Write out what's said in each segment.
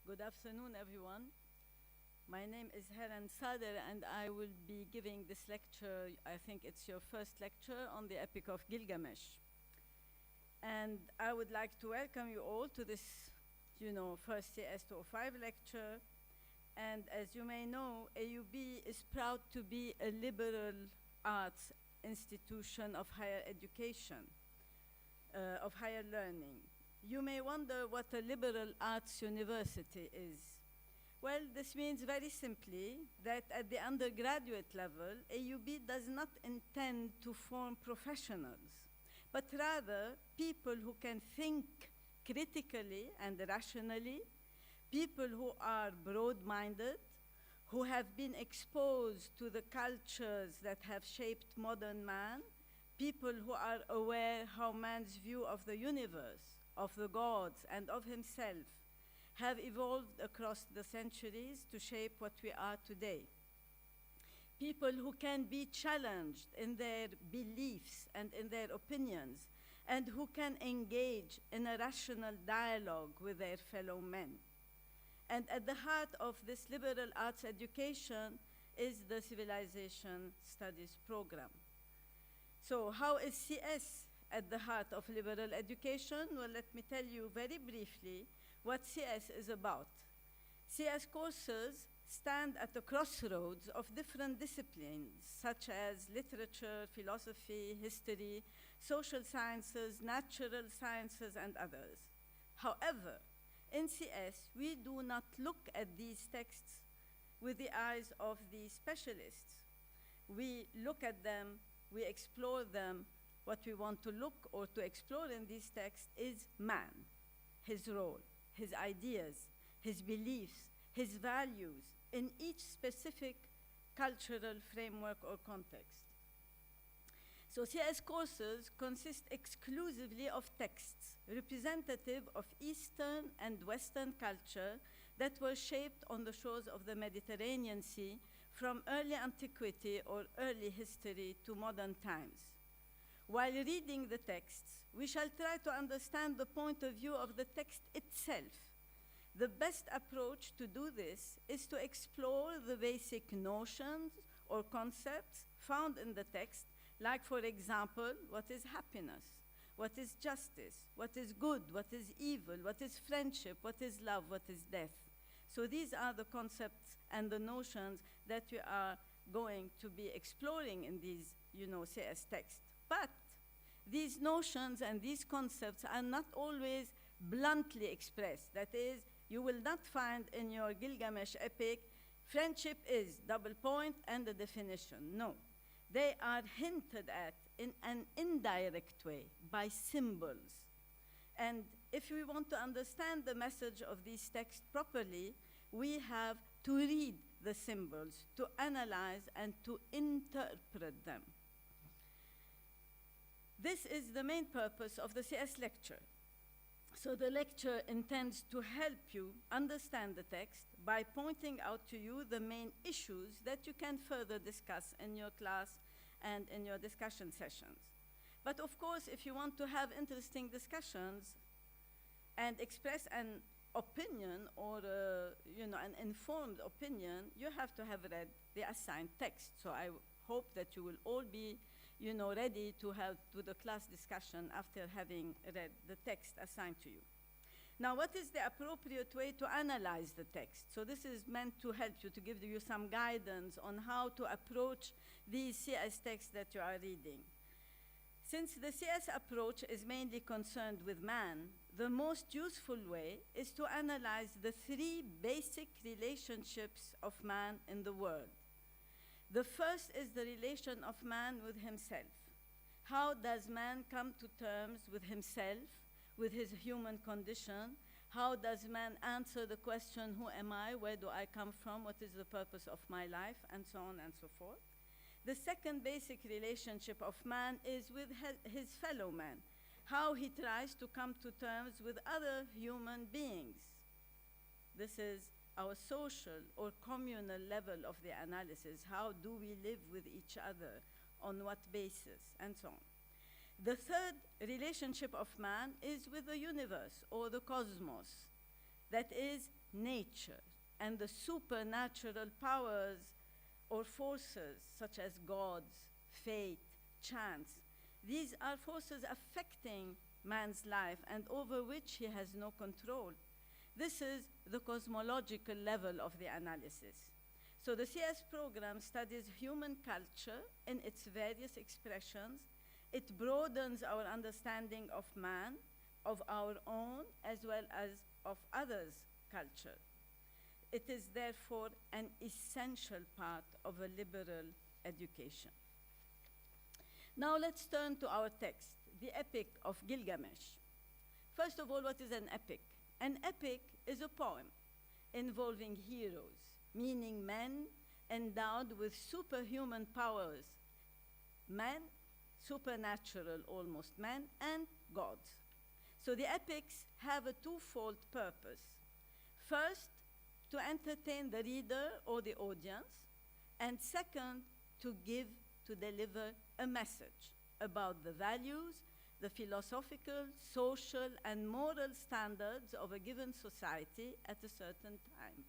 Good afternoon, everyone. My name is Helen Sader, and I will be giving this lecture. I think it's your first lecture on the Epic of Gilgamesh. And I would like to welcome you all to this, first CS205 lecture. And as you may know, AUB is proud to be a liberal arts institution of higher education, of higher learning. You may wonder what a liberal arts university is. Well, this means very simply that at the undergraduate level, AUB does not intend to form professionals, but rather people who can think critically and rationally, people who are broad-minded, who have been exposed to the cultures that have shaped modern man, people who are aware how man's view of the universe, of the gods, and of himself have evolved across the centuries to shape what we are today. People who can be challenged in their beliefs and in their opinions, and who can engage in a rational dialogue with their fellow men. And at the heart of this liberal arts education is the Civilization Studies program. So how is CS at the heart of liberal education? Well, let me tell you very briefly what CS is about. CS courses stand at the crossroads of different disciplines, such as literature, philosophy, history, social sciences, natural sciences, and others. However, in CS, we do not look at these texts with the eyes of the specialists. We look at them, we explore them. What we want to look or to explore in these texts is man, his role, his ideas, his beliefs, his values in each specific cultural framework or context. So CS courses consist exclusively of texts representative of Eastern and Western culture that were shaped on the shores of the Mediterranean Sea from early antiquity or early history to modern times. While reading the texts, we shall try to understand the point of view of the text itself. The best approach to do this is to explore the basic notions or concepts found in the text, like, for example, what is happiness, what is justice, what is good, what is evil, what is friendship, what is love, what is death. So these are the concepts and the notions that we are going to be exploring in these, CS texts. But these notions and these concepts are not always bluntly expressed. That is, you will not find in your Gilgamesh epic, friendship is double point and the definition. No, they are hinted at in an indirect way by symbols. And if we want to understand the message of these texts properly, we have to read the symbols, to analyze and to interpret them. This is the main purpose of the CS lecture. So the lecture intends to help you understand the text by pointing out to you the main issues that you can further discuss in your class and in your discussion sessions. But of course, if you want to have interesting discussions and express an opinion or an informed opinion, you have to have read the assigned text. So I hope that you will all be ready to the class discussion after having read the text assigned to you. Now, what is the appropriate way to analyze the text? So this is meant to help you, to give you some guidance on how to approach these CS texts that you are reading. Since the CS approach is mainly concerned with man, the most useful way is to analyze the three basic relationships of man in the world. The first is the relation of man with himself. How does man come to terms with himself, with his human condition? How does man answer the question, who am I, where do I come from, what is the purpose of my life, and so on and so forth. The second basic relationship of man is with his fellow man, how he tries to come to terms with other human beings. This is our social or communal level of the analysis. How do we live with each other? On what basis? And so on. The third relationship of man is with the universe or the cosmos. That is, nature and the supernatural powers or forces such as gods, fate, chance. These are forces affecting man's life and over which he has no control. This is the cosmological level of the analysis. So the CS program studies human culture in its various expressions. It broadens our understanding of man, of our own, as well as of others' culture. It is therefore an essential part of a liberal education. Now let's turn to our text, the Epic of Gilgamesh. First of all, what is an epic? An epic is a poem involving heroes, meaning men endowed with superhuman powers, men, supernatural almost men, and gods. So the epics have a twofold purpose. First, to entertain the reader or the audience, and second, to deliver a message about the values, the philosophical, social, and moral standards of a given society at a certain time.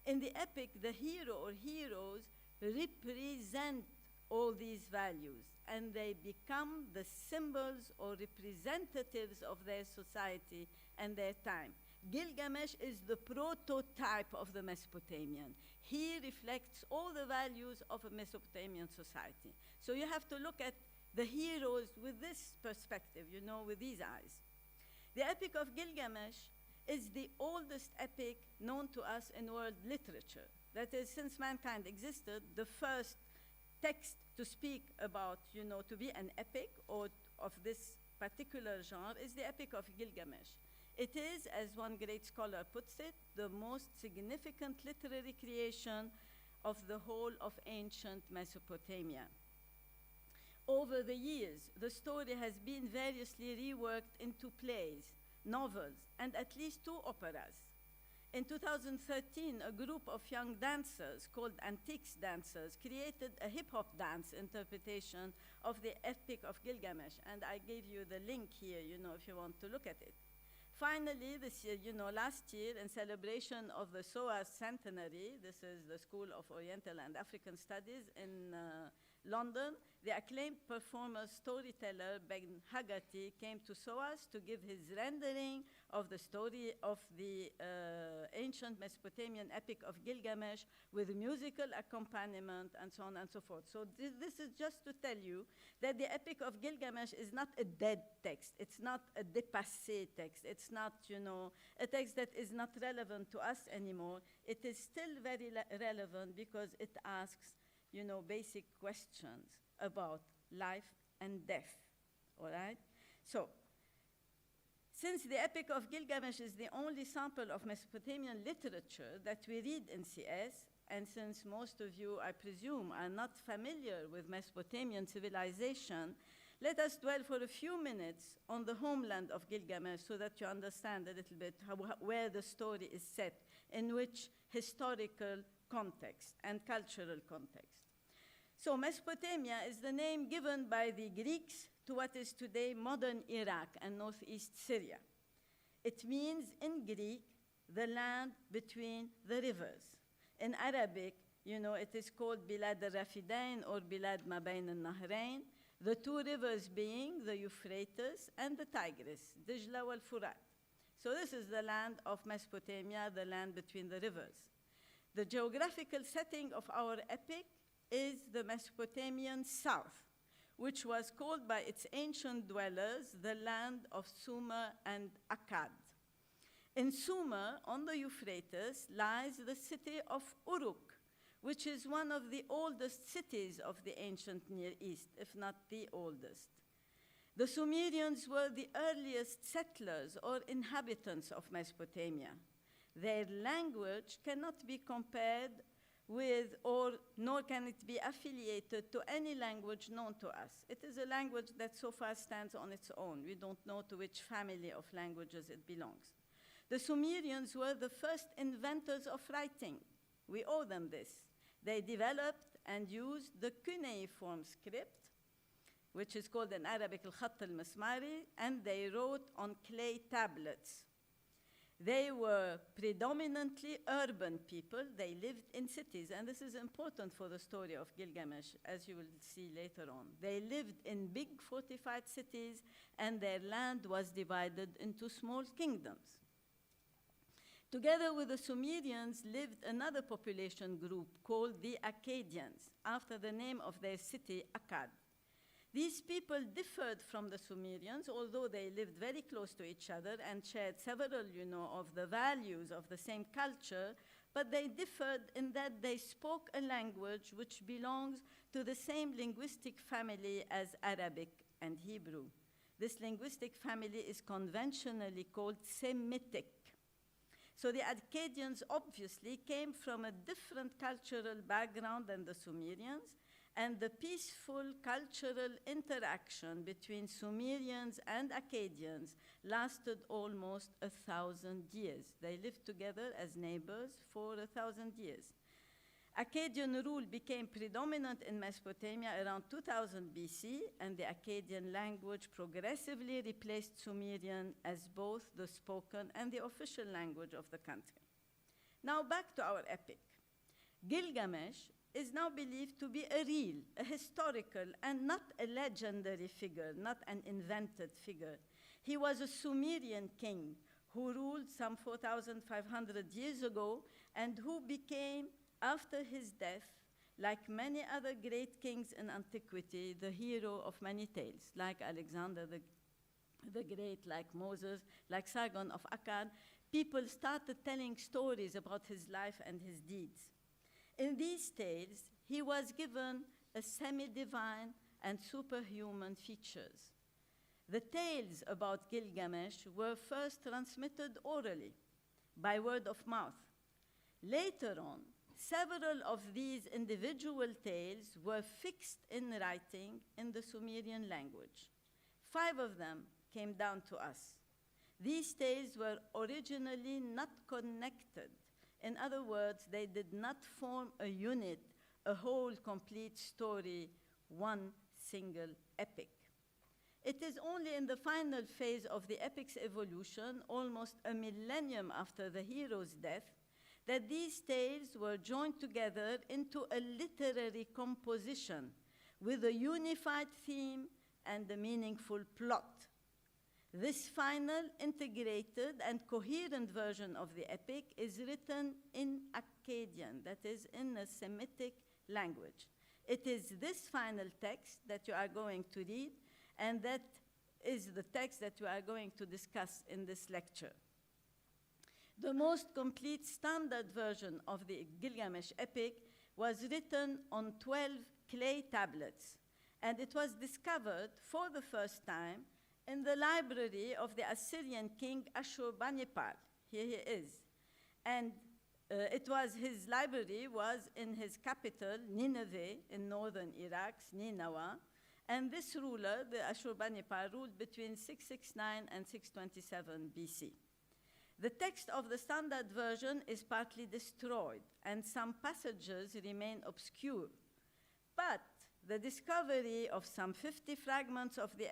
In the epic, the hero or heroes represent all these values, and they become the symbols or representatives of their society and their time. Gilgamesh is the prototype of the Mesopotamian. He reflects all the values of a Mesopotamian society. So you have to look at the heroes with this perspective, you know, with these eyes. The Epic of Gilgamesh is the oldest epic known to us in world literature. That is, since mankind existed, the first text to speak about, you know, to be an epic or of this particular genre is the Epic of Gilgamesh. It is, as one great scholar puts it, the most significant literary creation of the whole of ancient Mesopotamia. Over the years, the story has been variously reworked into plays, novels, and at least 2 operas. In 2013, a group of young dancers called Antiques Dancers created a hip-hop dance interpretation of the Epic of Gilgamesh, and I gave you the link here, you know, if you want to look at it. Finally, this year, you know, last year, in celebration of the SOAS centenary, this is the School of Oriental and African Studies in London, the acclaimed performer, storyteller Ben Haggerty came to SOAS to give his rendering of the story of the ancient Mesopotamian Epic of Gilgamesh with musical accompaniment and so on and so forth. So this is just to tell you that the Epic of Gilgamesh is not a dead text. It's not a dépassé text. It's not, you know, a text that is not relevant to us anymore. It is still very relevant because it asks, you know, basic questions about life and death, all right? So, since the Epic of Gilgamesh is the only sample of Mesopotamian literature that we read in CS, and since most of you, I presume, are not familiar with Mesopotamian civilization, let us dwell for a few minutes on the homeland of Gilgamesh so that you understand a little bit where the story is set, in which historical context and cultural context. So Mesopotamia is the name given by the Greeks to what is today modern Iraq and northeast Syria. It means in Greek, the land between the rivers. In Arabic, you know, it is called Bilad al-Rafidain or Bilad ma bayn al-Nahrain, the 2 rivers being the Euphrates and the Tigris, Dijla wal-Furat. So this is the land of Mesopotamia, the land between the rivers. The geographical setting of our epic is the Mesopotamian south, which was called by its ancient dwellers the land of Sumer and Akkad. In Sumer, on the Euphrates, lies the city of Uruk, which is one of the oldest cities of the ancient Near East, if not the oldest. The Sumerians were the earliest settlers or inhabitants of Mesopotamia. Their language cannot be compared with, nor can it be affiliated to any language known to us. It is a language that so far stands on its own. We don't know to which family of languages it belongs. The Sumerians were the first inventors of writing. We owe them this. They developed and used the cuneiform script, which is called in Arabic al-Khatt al-Masmari, and they wrote on clay tablets. They were predominantly urban people. They lived in cities, and this is important for the story of Gilgamesh, as you will see later on. They lived in big fortified cities, and their land was divided into small kingdoms. Together with the Sumerians lived another population group called the Akkadians, after the name of their city, Akkad. These people differed from the Sumerians, although they lived very close to each other and shared several, of the values of the same culture, but they differed in that they spoke a language which belongs to the same linguistic family as Arabic and Hebrew. This linguistic family is conventionally called Semitic. So the Akkadians obviously came from a different cultural background than the Sumerians, and the peaceful cultural interaction between Sumerians and Akkadians lasted almost 1,000 years. They lived together as neighbors for 1,000 years. Akkadian rule became predominant in Mesopotamia around 2000 BC, and the Akkadian language progressively replaced Sumerian as both the spoken and the official language of the country. Now back to our epic. Gilgamesh is now believed to be a real, a historical, and not a legendary figure, not an invented figure. He was a Sumerian king who ruled some 4,500 years ago and who became, after his death, like many other great kings in antiquity, the hero of many tales, like Alexander the Great, like Moses, like Sargon of Akkad. People started telling stories about his life and his deeds. In these tales, he was given a semi-divine and superhuman features. The tales about Gilgamesh were first transmitted orally, by word of mouth. Later on, several of these individual tales were fixed in writing in the Sumerian language. 5 of them came down to us. These tales were originally not connected. In other words, they did not form a unit, a whole complete story, one single epic. It is only in the final phase of the epic's evolution, almost a millennium after the hero's death, that these tales were joined together into a literary composition with a unified theme and a meaningful plot. This final, integrated, and coherent version of the epic is written in Akkadian, that is, in a Semitic language. It is this final text that you are going to read, and that is the text that we are going to discuss in this lecture. The most complete standard version of the Gilgamesh epic was written on 12 clay tablets, and it was discovered for the first time in the library of the Assyrian king Ashurbanipal. Here he is. And his library was in his capital, Nineveh, in northern Iraq, Nineveh. And this ruler, the Ashurbanipal, ruled between 669 and 627 BC. The text of the standard version is partly destroyed, and some passages remain obscure. But the discovery of some 50 fragments of the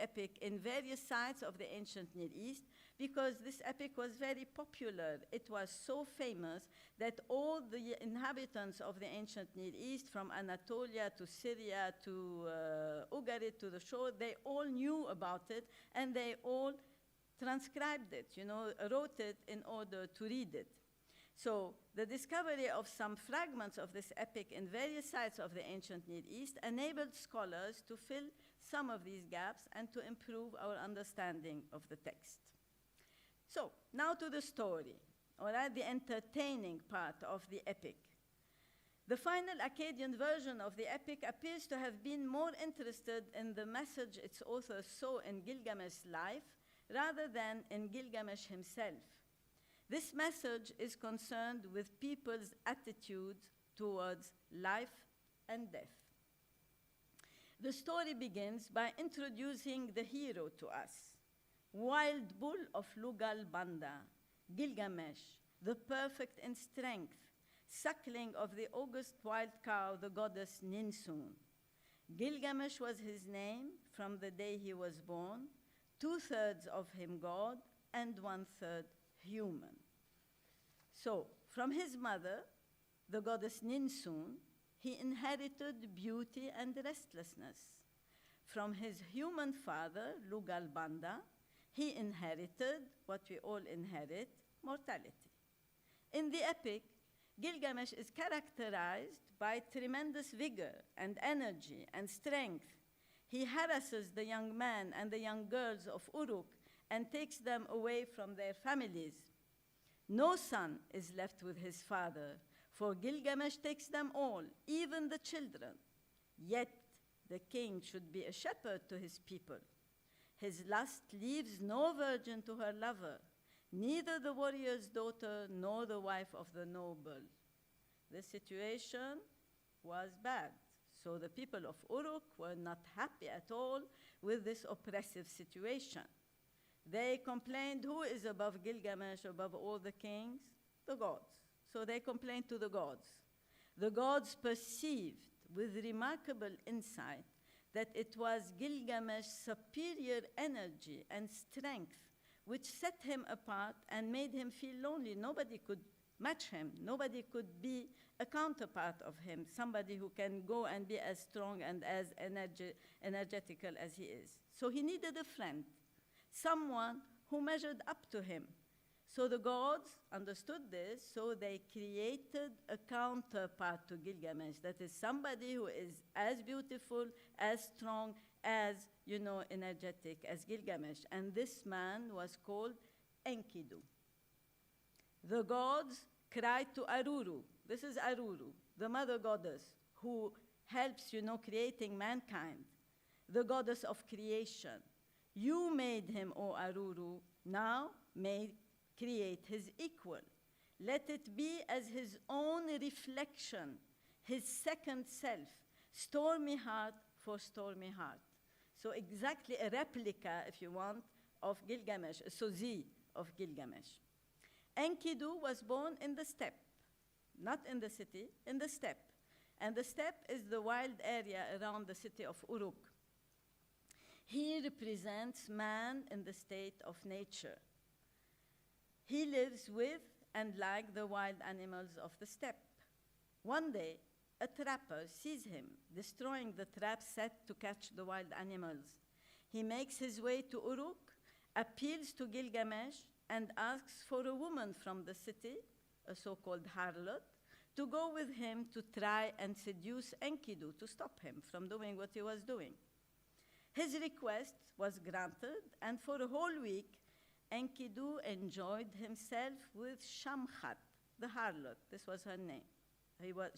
epic in various sites of the ancient Near East, because this epic was very popular. It was so famous that all the inhabitants of the ancient Near East, from Anatolia to Syria to Ugarit to the shore, they all knew about it, and they all transcribed it, wrote it in order to read it. So the discovery of some fragments of this epic in various sites of the ancient Near East enabled scholars to fill some of these gaps and to improve our understanding of the text. So now to the story, all right, the entertaining part of the epic. The final Akkadian version of the epic appears to have been more interested in the message its author saw in Gilgamesh's life rather than in Gilgamesh himself. This message is concerned with people's attitudes towards life and death. The story begins by introducing the hero to us. Wild bull of Lugal Banda, Gilgamesh, the perfect in strength, suckling of the august wild cow, the goddess Ninsun. Gilgamesh was his name from the day he was born, 2/3 of him God and 1/3 human. So, from his mother, the goddess Ninsun, he inherited beauty and restlessness. From his human father, Lugalbanda, he inherited what we all inherit, mortality. In the epic, Gilgamesh is characterized by tremendous vigor and energy and strength. He harasses the young men and the young girls of Uruk and takes them away from their families. No son is left with his father, for Gilgamesh takes them all, even the children. Yet the king should be a shepherd to his people. His lust leaves no virgin to her lover, neither the warrior's daughter nor the wife of the noble. The situation was bad. So the people of Uruk were not happy at all with this oppressive situation. They complained, who is above Gilgamesh, above all the kings? The gods. So they complained to the gods. The gods perceived with remarkable insight that it was Gilgamesh's superior energy and strength which set him apart and made him feel lonely. Nobody could match him. Nobody could be a counterpart of him, somebody who can go and be as strong and as energetical as he is. So he needed a friend, someone who measured up to him. So the gods understood this, so they created a counterpart to Gilgamesh, that is somebody who is as beautiful, as strong, as, energetic as Gilgamesh. And this man was called Enkidu. The gods cried to Aruru. This is Aruru, the mother goddess, who helps, creating mankind, the goddess of creation. You made him, O Aruru, now create his equal. Let it be as his own reflection, his second self, stormy heart for stormy heart. So exactly a replica, if you want, of Gilgamesh, a sosie of Gilgamesh. Enkidu was born in the steppe, not in the city, in the steppe. And the steppe is the wild area around the city of Uruk. He represents man in the state of nature. He lives with and like the wild animals of the steppe. One day, a trapper sees him, destroying the trap set to catch the wild animals. He makes his way to Uruk, appeals to Gilgamesh, and asks for a woman from the city, a so-called harlot, to go with him to try and seduce Enkidu to stop him from doing what he was doing. His request was granted, and for a whole week, Enkidu enjoyed himself with Shamkhat, the harlot. This was her name.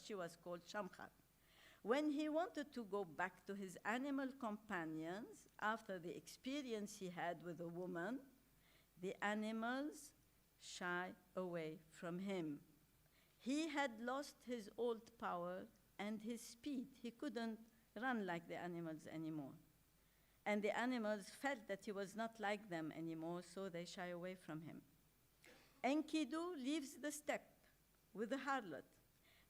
She was called Shamkhat. When he wanted to go back to his animal companions after the experience he had with a woman, the animals shy away from him. He had lost his old power and his speed. He couldn't run like the animals anymore. And the animals felt that he was not like them anymore, so they shy away from him. Enkidu leaves the steppe with the harlot,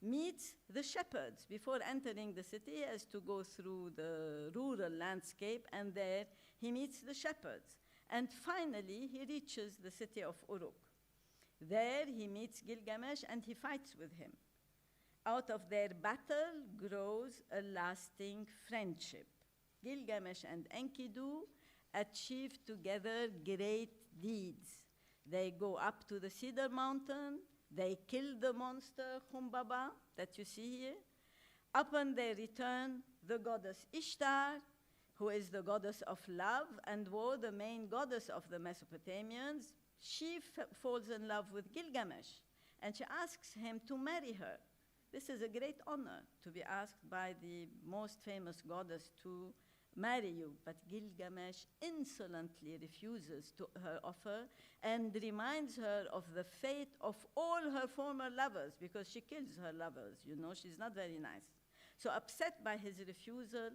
meets the shepherds. Before entering the city, he has to go through the rural landscape, and there he meets the shepherds. And finally, he reaches the city of Uruk. There he meets Gilgamesh, and he fights with him. Out of their battle grows a lasting friendship. Gilgamesh and Enkidu achieve together great deeds. They go up to the cedar mountain. They kill the monster Humbaba that you see here. Upon their return, the goddess Ishtar, who is the goddess of love and war, the main goddess of the Mesopotamians, she falls in love with Gilgamesh, and she asks him to marry her. This is a great honor to be asked by the most famous goddess to marry you, but Gilgamesh insolently refuses her offer and reminds her of the fate of all her former lovers, because she kills her lovers, she's not very nice. So upset by his refusal,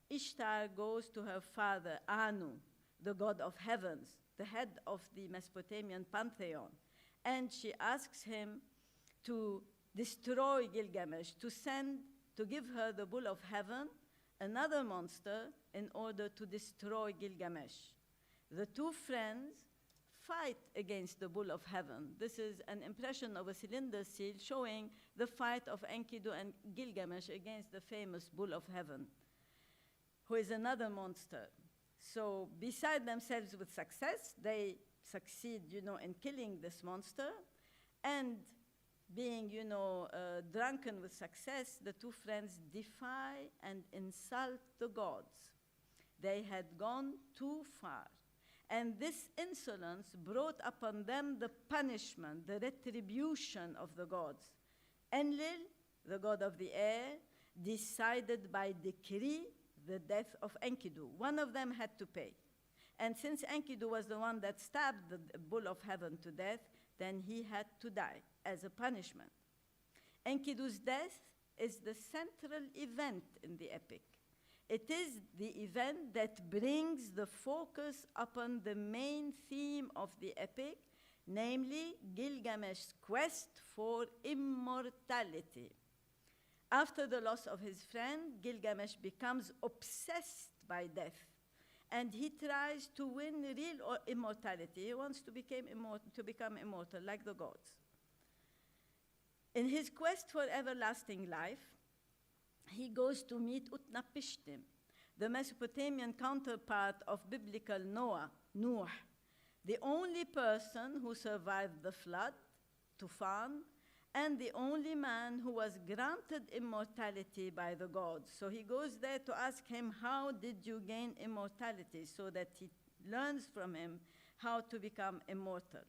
Ishtar goes to her father, Anu, the god of heavens, the head of the Mesopotamian pantheon, and she asks him to destroy Gilgamesh, to give her the bull of heaven, another monster, in order to destroy Gilgamesh. The two friends fight against the bull of heaven. This is an impression of a cylinder seal showing the fight of Enkidu and Gilgamesh against the famous bull of heaven, who is another monster. So beside themselves with success, they succeed, in killing this monster, and being, drunken with success, the two friends defy and insult the gods. They had gone too far. And this insolence brought upon them the punishment, the retribution of the gods. Enlil, the god of the air, decided by decree the death of Enkidu. One of them had to pay. And since Enkidu was the one that stabbed the bull of heaven to death, then he had to die as a punishment. Enkidu's death is the central event in the epic. It is the event that brings the focus upon the main theme of the epic, namely Gilgamesh's quest for immortality. After the loss of his friend, Gilgamesh becomes obsessed by death, and he tries to win real immortality. He wants to become immortal like the gods. In his quest for everlasting life, he goes to meet Utnapishtim, the Mesopotamian counterpart of biblical Nuh, the only person who survived the flood, Tufan, and the only man who was granted immortality by the gods. So he goes there to ask him, how did you gain immortality? So that he learns from him how to become immortal.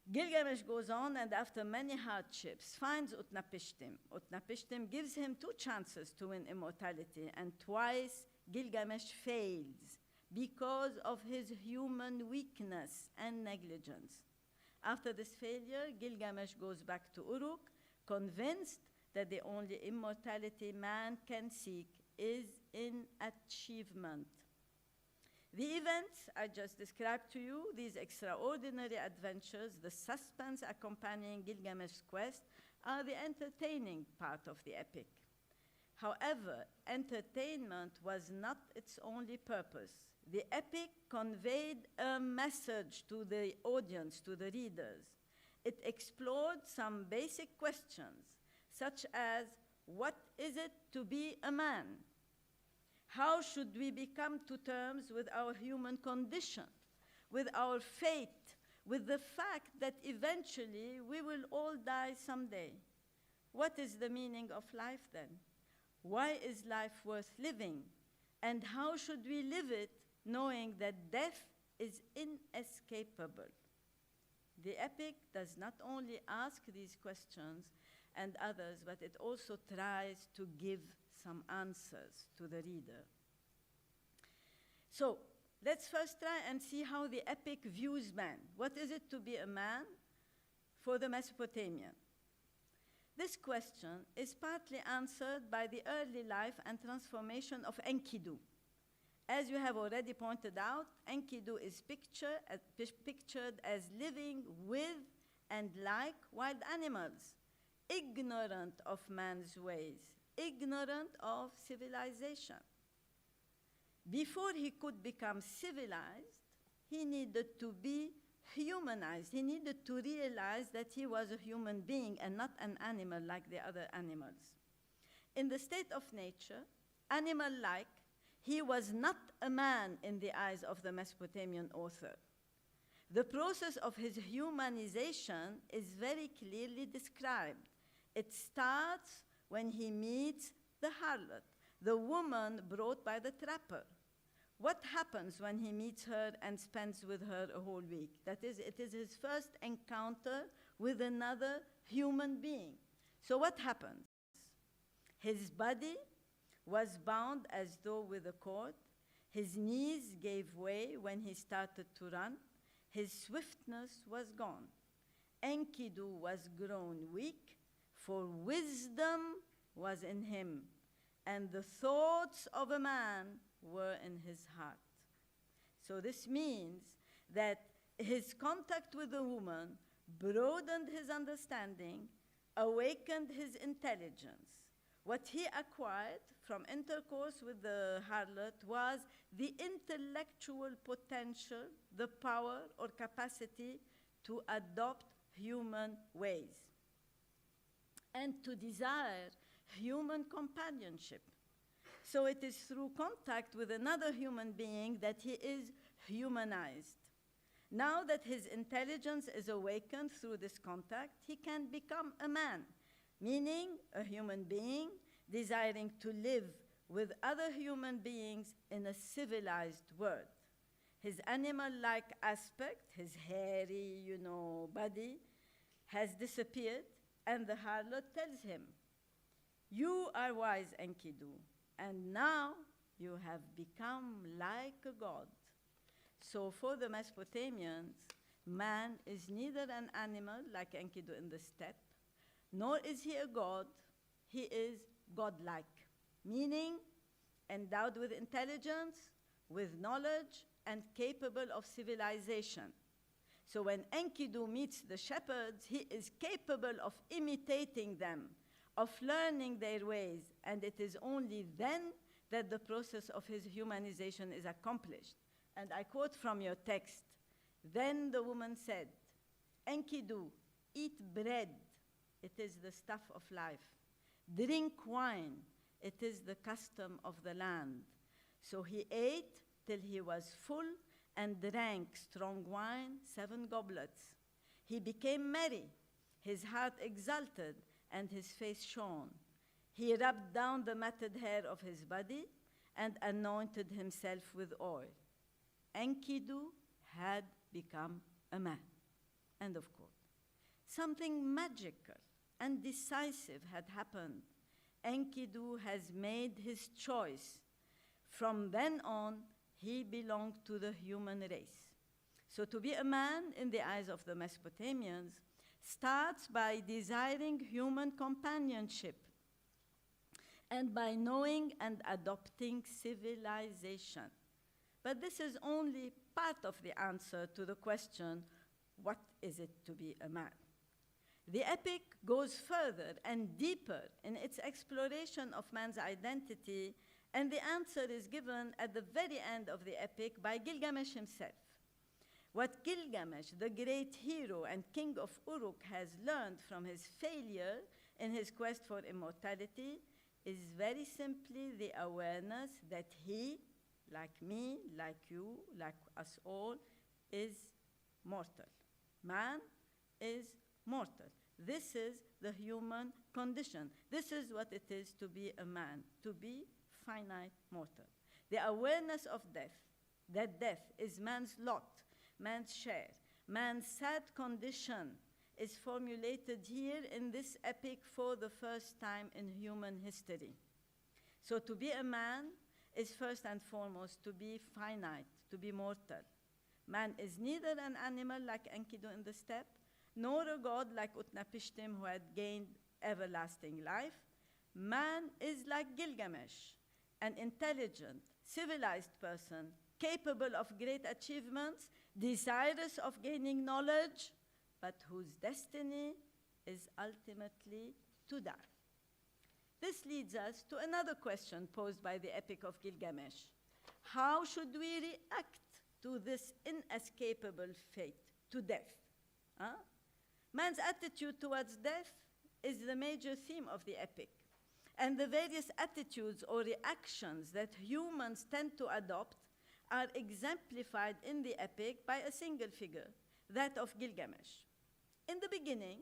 Gilgamesh goes on, and after many hardships, finds Utnapishtim. Utnapishtim gives him 2 chances to win immortality, and twice Gilgamesh fails because of his human weakness and negligence. After this failure, Gilgamesh goes back to Uruk, convinced that the only immortality man can seek is in achievement. The events I just described to you, these extraordinary adventures, the suspense accompanying Gilgamesh's quest, are the entertaining part of the epic. However, entertainment was not its only purpose. The epic conveyed a message to the audience, to the readers. It explored some basic questions, such as, what is it to be a man? How should we become to terms with our human condition, with our fate, with the fact that eventually we will all die someday? What is the meaning of life then? Why is life worth living? And how should we live it, knowing that death is inescapable? The epic does not only ask these questions and others, but it also tries to give some answers to the reader. So let's first try and see how the epic views man. What is it to be a man for the Mesopotamian? This question is partly answered by the early life and transformation of Enkidu. As you have already pointed out, Enkidu is pictured as living with and like wild animals, ignorant of man's ways, ignorant of civilization. Before he could become civilized, he needed to be humanized. He needed to realize that he was a human being and not an animal like the other animals. In the state of nature, animal-like, he was not a man in the eyes of the Mesopotamian author. The process of his humanization is very clearly described. It starts when he meets the harlot, the woman brought by the trapper. What happens when he meets her and spends with her a whole week? That is, it is his first encounter with another human being. So what happens? His body was bound as though with a cord. His knees gave way when he started to run. His swiftness was gone. Enkidu was grown weak, for wisdom was in him, and the thoughts of a man were in his heart. So this means that his contact with the woman broadened his understanding, awakened his intelligence. What he acquired from intercourse with the harlot was the intellectual potential, the power or capacity to adopt human ways and to desire human companionship. So it is through contact with another human being that he is humanized. Now that his intelligence is awakened through this contact, he can become a man, meaning a human being desiring to live with other human beings in a civilized world. His animal-like aspect, his hairy, body, has disappeared, and the harlot tells him, "You are wise, Enkidu, and now you have become like a god." So for the Mesopotamians, man is neither an animal like Enkidu in the steppe, nor is he a god. He is godlike, meaning endowed with intelligence, with knowledge, and capable of civilization. So when Enkidu meets the shepherds, he is capable of imitating them, of learning their ways, and it is only then that the process of his humanization is accomplished. And I quote from your text, "Then the woman said, 'Enkidu, eat bread, it is the stuff of life. Drink wine, it is the custom of the land.' So he ate till he was full and drank strong wine, 7 goblets. He became merry, his heart exulted, and his face shone. He rubbed down the matted hair of his body and anointed himself with oil. Enkidu had become a man." End of quote. Something magical and decisive had happened. Enkidu has made his choice. From then on, he belonged to the human race. So to be a man in the eyes of the Mesopotamians starts by desiring human companionship and by knowing and adopting civilization. But this is only part of the answer to the question, what is it to be a man? The epic goes further and deeper in its exploration of man's identity, and the answer is given at the very end of the epic by Gilgamesh himself. What Gilgamesh, the great hero and king of Uruk, has learned from his failure in his quest for immortality is very simply the awareness that he, like me, like you, like us all, is mortal. Man is mortal. This is the human condition. This is what it is to be a man, to be finite mortal. The awareness of death, that death is man's lot, man's share, man's sad condition, is formulated here in this epic for the first time in human history. So to be a man is first and foremost to be finite, to be mortal. Man is neither an animal like Enkidu in the steppe, nor a god like Utnapishtim who had gained everlasting life. Man is like Gilgamesh, an intelligent, civilized person, capable of great achievements, desirous of gaining knowledge, but whose destiny is ultimately to die. This leads us to another question posed by the Epic of Gilgamesh. How should we react to this inescapable fate, to death? Huh? Man's attitude towards death is the major theme of the epic. And the various attitudes or reactions that humans tend to adopt are exemplified in the epic by a single figure, that of Gilgamesh. In the beginning,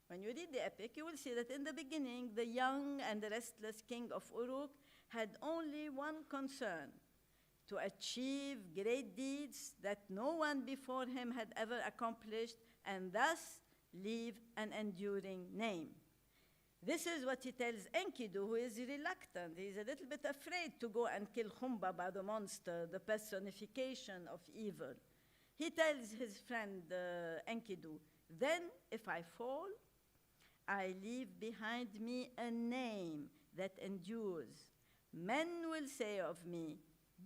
when you read the epic, you will see that in the beginning, the young and restless king of Uruk had only one concern: to achieve great deeds that no one before him had ever accomplished, and thus leave an enduring name. This is what he tells Enkidu, who is reluctant. He's a little bit afraid to go and kill Khumbaba, the monster, the personification of evil. He tells his friend Enkidu, "Then, if I fall, I leave behind me a name that endures. Men will say of me,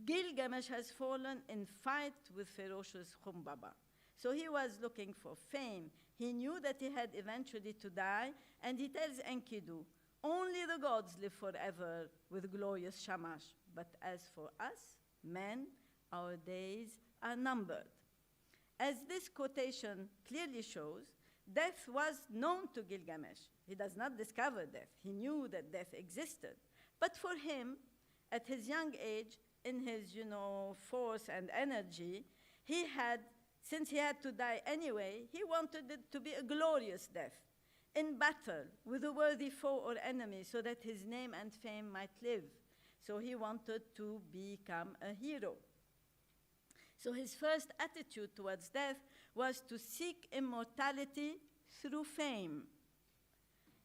Gilgamesh has fallen in fight with ferocious Khumbaba." So he was looking for fame. He knew that he had eventually to die, and he tells Enkidu, Only the gods live forever with glorious shamash. But as for us, men, our days are numbered. As this quotation clearly shows, death was known to Gilgamesh. He does not discover death. He knew that death existed. But for him, at his young age, in his, force and energy, since he had to die anyway, he wanted it to be a glorious death, in battle with a worthy foe or enemy, so that his name and fame might live. So he wanted to become a hero. So his first attitude towards death was to seek immortality through fame.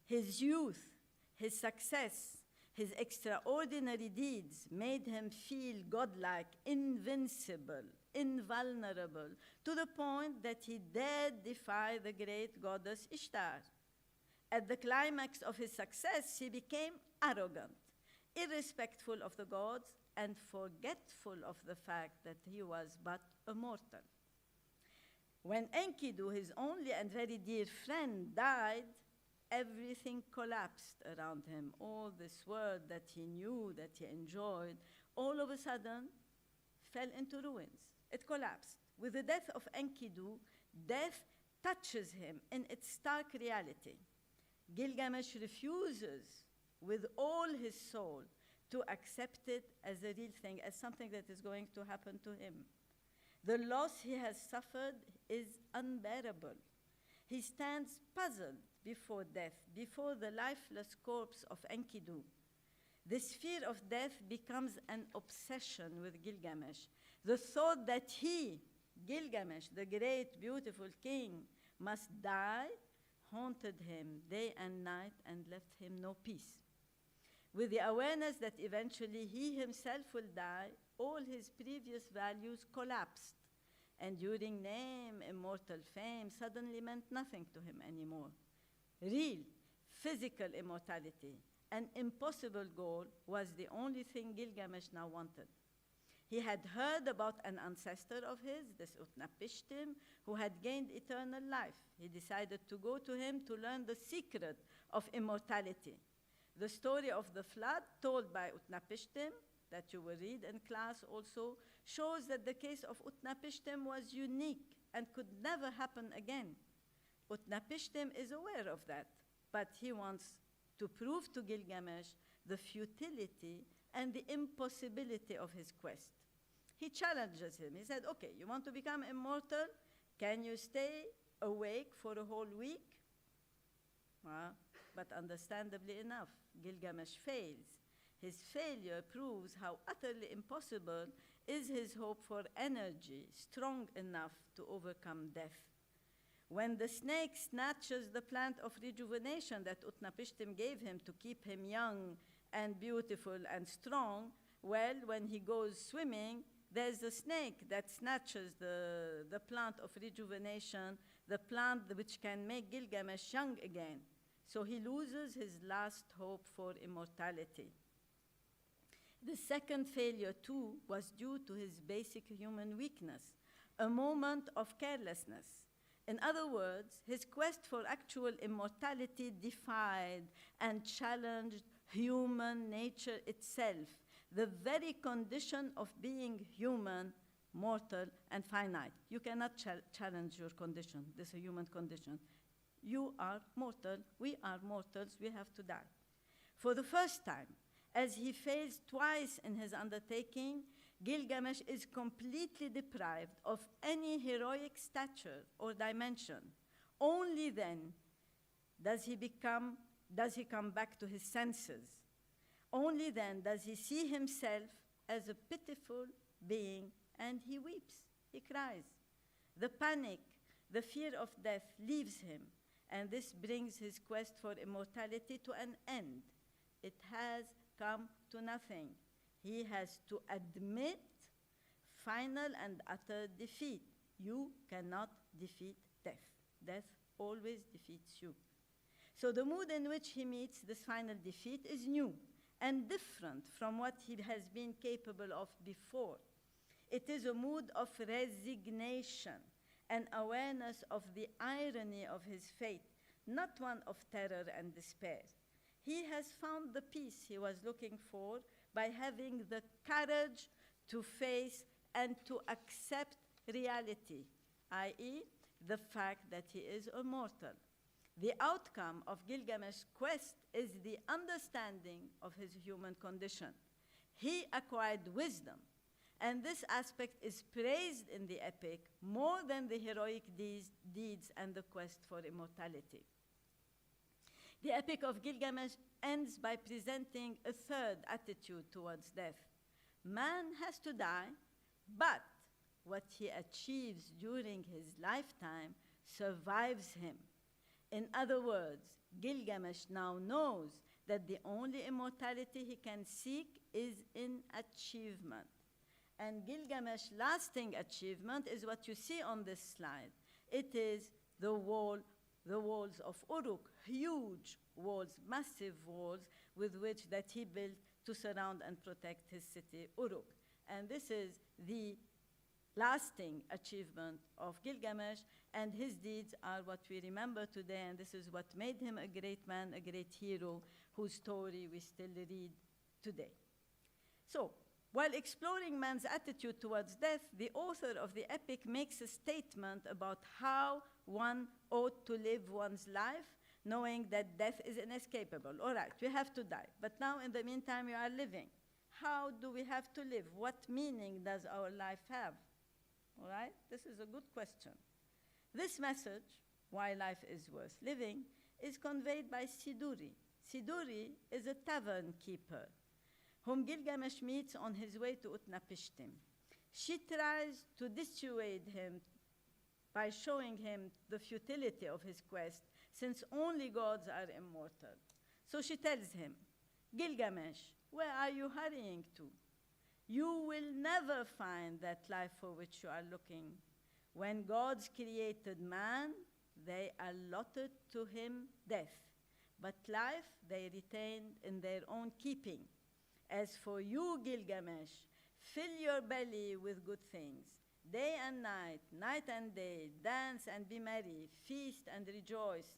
His youth, his success, his extraordinary deeds made him feel godlike, invincible, invulnerable, to the point that he dared defy the great goddess Ishtar. At the climax of his success, he became arrogant, irrespectful of the gods, and forgetful of the fact that he was but a mortal. When Enkidu, his only and very dear friend, died, everything collapsed around him. All this world that he knew, that he enjoyed, all of a sudden fell into ruins. It collapsed. With the death of Enkidu, death touches him in its stark reality. Gilgamesh refuses with all his soul to accept it as a real thing, as something that is going to happen to him. The loss he has suffered is unbearable. He stands puzzled before death, before the lifeless corpse of Enkidu. This fear of death becomes an obsession with Gilgamesh. The thought that he, Gilgamesh, the great, beautiful king, must die haunted him day and night and left him no peace. With the awareness that eventually he himself will die, all his previous values collapsed. Enduring name, immortal fame suddenly meant nothing to him anymore. Real, physical immortality, an impossible goal, was the only thing Gilgamesh now wanted. He had heard about an ancestor of his, this Utnapishtim, who had gained eternal life. He decided to go to him to learn the secret of immortality. The story of the flood told by Utnapishtim, that you will read in class also, shows that the case of Utnapishtim was unique and could never happen again. Utnapishtim is aware of that, but he wants to prove to Gilgamesh the futility and the impossibility of his quest. He challenges him. He said, okay, you want to become immortal? Can you stay awake for a whole week? Well, but understandably enough, Gilgamesh fails. His failure proves how utterly impossible is his hope for energy strong enough to overcome death. When the snake snatches the plant of rejuvenation that Utnapishtim gave him to keep him young and beautiful and strong, well, when he goes swimming, there's a snake that snatches the plant of rejuvenation, the plant which can make Gilgamesh young again. So he loses his last hope for immortality. The second failure, too, was due to his basic human weakness, a moment of carelessness. In other words, his quest for actual immortality defied and challenged human nature itself, the very condition of being human, mortal, and finite. You cannot challenge your condition. This is a human condition. You are mortal, we are mortals, we have to die. For the first time, as he fails twice in his undertaking, Gilgamesh is completely deprived of any heroic stature or dimension. Only then does he come back to his senses. Only then does he see himself as a pitiful being, and he weeps, he cries. The panic, the fear of death leaves him, and this brings his quest for immortality to an end. It has come to nothing. He has to admit final and utter defeat. You cannot defeat death. Death always defeats you. So the mood in which he meets this final defeat is new and different from what he has been capable of before. It is a mood of resignation, an awareness of the irony of his fate, not one of terror and despair. he has found the peace he was looking for by having the courage to face and to accept reality, i.e., the fact that he is immortal. The outcome of Gilgamesh's quest is the understanding of his human condition. He acquired wisdom, and this aspect is praised in the epic more than the heroic deeds and the quest for immortality. The Epic of Gilgamesh ends by presenting a third attitude towards death. Man has to die, but what he achieves during his lifetime survives him. In other words, Gilgamesh now knows that the only immortality he can seek is in achievement. And Gilgamesh's lasting achievement is what you see on this slide. It is the walls of Uruk, huge walls, massive walls with which that he built to surround and protect his city, Uruk. And this is the lasting achievement of Gilgamesh, and his deeds are what we remember today, and this is what made him a great man, a great hero, whose story we still read today. So, while exploring man's attitude towards death, the author of the epic makes a statement about how one ought to live one's life, knowing that death is inescapable. All right, we have to die, but now in the meantime we are living. How do we have to live? What meaning does our life have? All right, this is a good question. This message, why life is worth living, is conveyed by Siduri. Siduri is a tavern keeper whom Gilgamesh meets on his way to Utnapishtim. She tries to dissuade him by showing him the futility of his quest, since only gods are immortal. So she tells him, Gilgamesh, where are you hurrying to? You will never find that life for which you are looking. When gods created man, they allotted to him death, but life they retained in their own keeping. As for you, Gilgamesh, fill your belly with good things. Day and night, night and day, dance and be merry, feast and rejoice.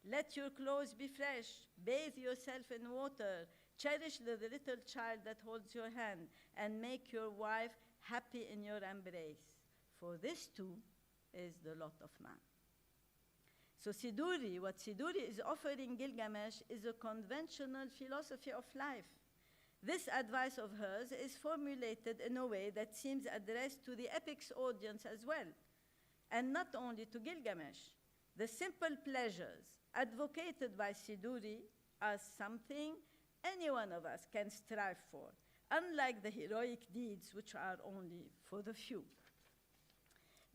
Let your clothes be fresh, bathe yourself in water, cherish the little child that holds your hand, and make your wife happy in your embrace. For this too is the lot of man. So Siduri, what Siduri is offering Gilgamesh is a conventional philosophy of life. This advice of hers is formulated in a way that seems addressed to the epic's audience as well, and not only to Gilgamesh. The simple pleasures advocated by Siduri are something any one of us can strive for, unlike the heroic deeds which are only for the few.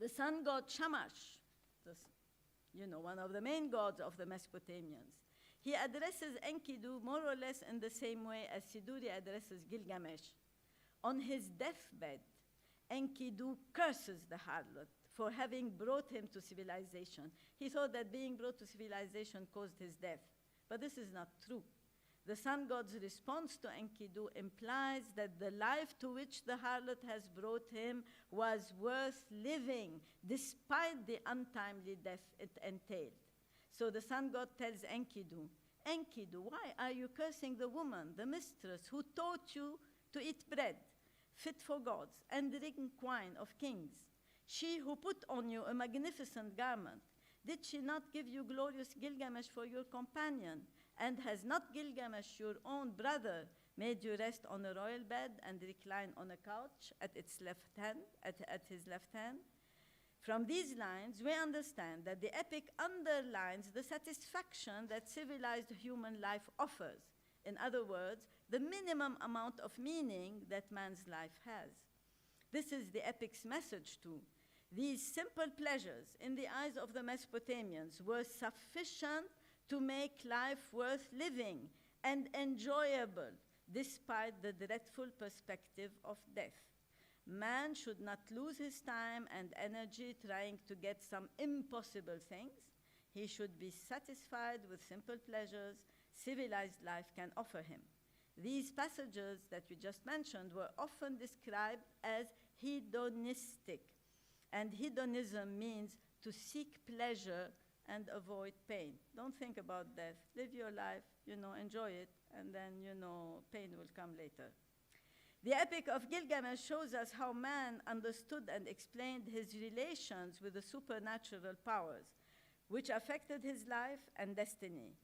The sun god Shamash, one of the main gods of the Mesopotamians, he addresses Enkidu more or less in the same way as Siduri addresses Gilgamesh. On his deathbed, Enkidu curses the harlot for having brought him to civilization. He thought that being brought to civilization caused his death, but this is not true. The sun god's response to Enkidu implies that the life to which the harlot has brought him was worth living, despite the untimely death it entailed. So the sun god tells Enkidu, Enkidu, why are you cursing the woman, the mistress, who taught you to eat bread, fit for gods, and drink wine of kings? She who put on you a magnificent garment, did she not give you glorious Gilgamesh for your companion? And has not Gilgamesh, your own brother, made you rest on a royal bed and recline on a couch at his left hand? From these lines, we understand that the epic underlines the satisfaction that civilized human life offers. In other words, the minimum amount of meaning that man's life has. This is the epic's message too. These simple pleasures in the eyes of the Mesopotamians were sufficient to make life worth living and enjoyable, despite the dreadful perspective of death. Man should not lose his time and energy trying to get some impossible things. He should be satisfied with simple pleasures civilized life can offer him. These passages that we just mentioned were often described as hedonistic, and hedonism means to seek pleasure and avoid pain. Don't think about death. Live your life, enjoy it, and then, pain will come later. The Epic of Gilgamesh shows us how man understood and explained his relations with the supernatural powers, which affected his life and destiny.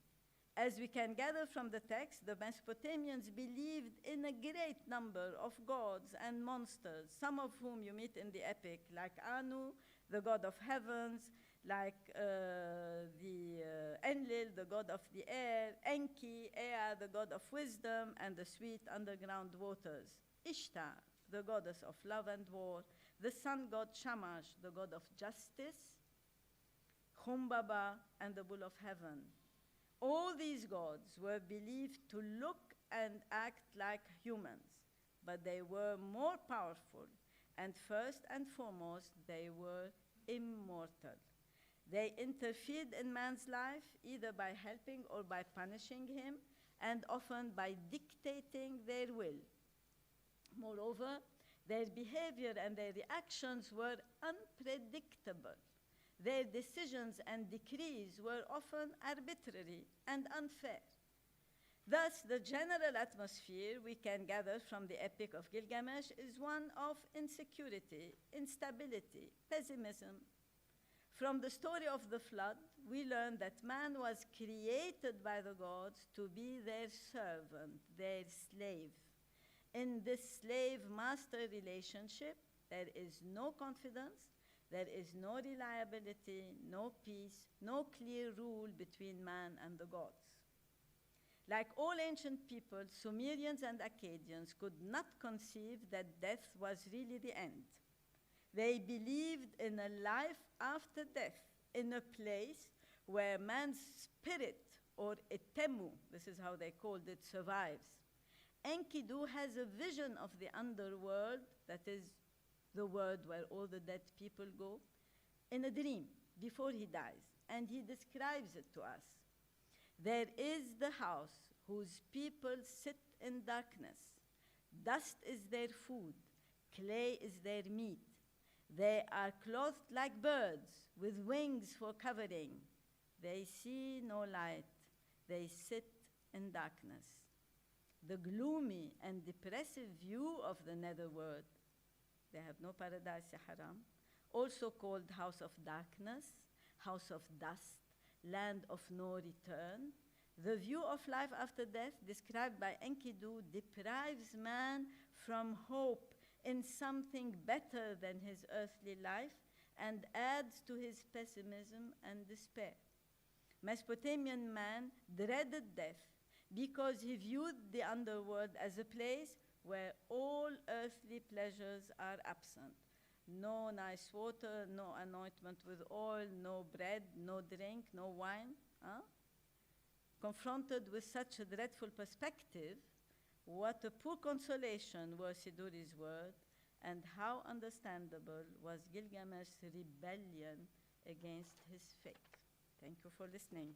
As we can gather from the text, the Mesopotamians believed in a great number of gods and monsters, some of whom you meet in the epic, like Anu, the god of heavens, like Enlil, the god of the air, Enki, Ea, the god of wisdom and the sweet underground waters, Ishtar, the goddess of love and war, the sun god Shamash, the god of justice, Humbaba, and the bull of heaven. All these gods were believed to look and act like humans, but they were more powerful, and first and foremost, they were immortal. They interfered in man's life either by helping or by punishing him, and often by dictating their will. Moreover, their behavior and their reactions were unpredictable. Their decisions and decrees were often arbitrary and unfair. Thus, the general atmosphere we can gather from the Epic of Gilgamesh is one of insecurity, instability, pessimism. From the story of the flood, we learn that man was created by the gods to be their servant, their slave. In this slave-master relationship, there is no confidence, there is no reliability, no peace, no clear rule between man and the gods. Like all ancient peoples, Sumerians and Akkadians could not conceive that death was really the end. They believed in a life after death, in a place where man's spirit, or etemu, this is how they called it, survives. Enkidu has a vision of the underworld, that is the world where all the dead people go, in a dream before he dies, and he describes it to us. There is the house whose people sit in darkness. Dust is their food, clay is their meat. They are clothed like birds with wings for covering. They see no light, they sit in darkness. The gloomy and depressive view of the netherworld, they have no paradise, haram, also called house of darkness, house of dust, land of no return. The view of life after death described by Enkidu deprives man from hope in something better than his earthly life and adds to his pessimism and despair. Mesopotamian man dreaded death because he viewed the underworld as a place where all earthly pleasures are absent. No nice water, no anointment with oil, no bread, no drink, no wine. Confronted with such a dreadful perspective, what a poor consolation were Siduri's words, and how understandable was Gilgamesh's rebellion against his fate. Thank you for listening.